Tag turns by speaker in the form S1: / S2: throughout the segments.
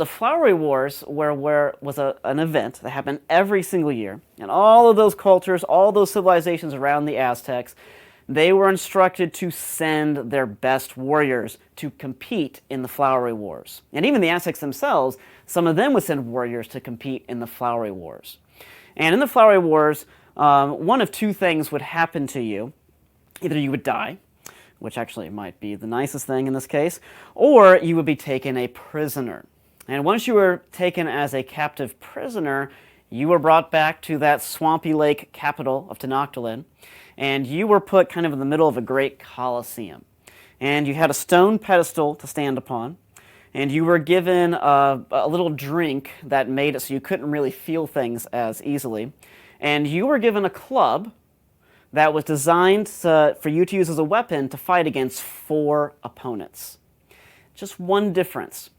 S1: the Flowery Wars was an event that happened every single year, and all of those cultures, all those civilizations around the Aztecs, they were instructed to send their best warriors to compete in the Flowery Wars. And even the Aztecs themselves, some of them would send warriors to compete in the Flowery Wars. And in the Flowery Wars, one of two things would happen to you. Either you would die, which actually might be the nicest thing in this case, or you would be taken a prisoner. And once you were taken as a captive prisoner, you were brought back to that swampy lake capital of Tenochtitlan, and you were put kind of in the middle of a great coliseum. And you had a stone pedestal to stand upon, and you were given a little drink that made it so you couldn't really feel things as easily. And you were given a club that was designed for you to use as a weapon to fight against 4 opponents. Just one difference.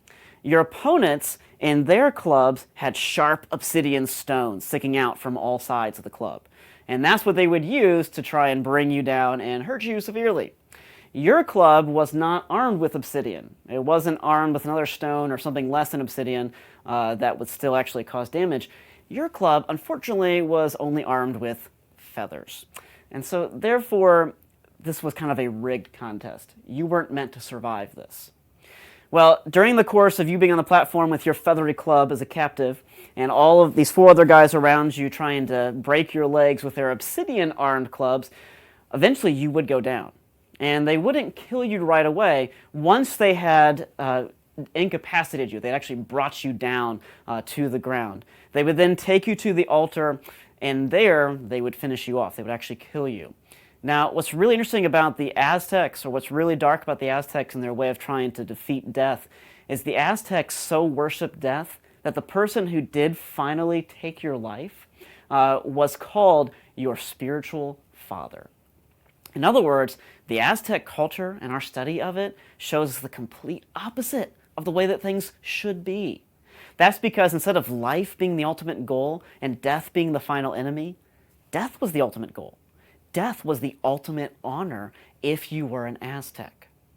S1: Your opponents in their clubs had sharp obsidian stones sticking out from all sides of the club. And that's what they would use to try and bring you down and hurt you severely. Your club was not armed with obsidian. It wasn't armed with another stone or something less than obsidian that would still actually cause damage. Your club, unfortunately, was only armed with feathers. And so, therefore, this was kind of a rigged contest. You weren't meant to survive this. Well, during the course of you being on the platform with your feathery club as a captive, and all of these 4 other guys around you trying to break your legs with their obsidian-armed clubs, eventually you would go down. And they wouldn't kill you right away. Once they had incapacitated you, they actually brought you down to the ground. They would then take you to the altar, and there they would finish you off. They would actually kill you. Now, what's really interesting about the Aztecs, or what's really dark about the Aztecs and their way of trying to defeat death, is the Aztecs so worshiped death that the person who did finally take your life was called your spiritual father. In other words, the Aztec culture and our study of it shows the complete opposite of the way that things should be. That's because instead of life being the ultimate goal and death being the final enemy, death was the ultimate goal. Death was the ultimate honor if you were an Aztec.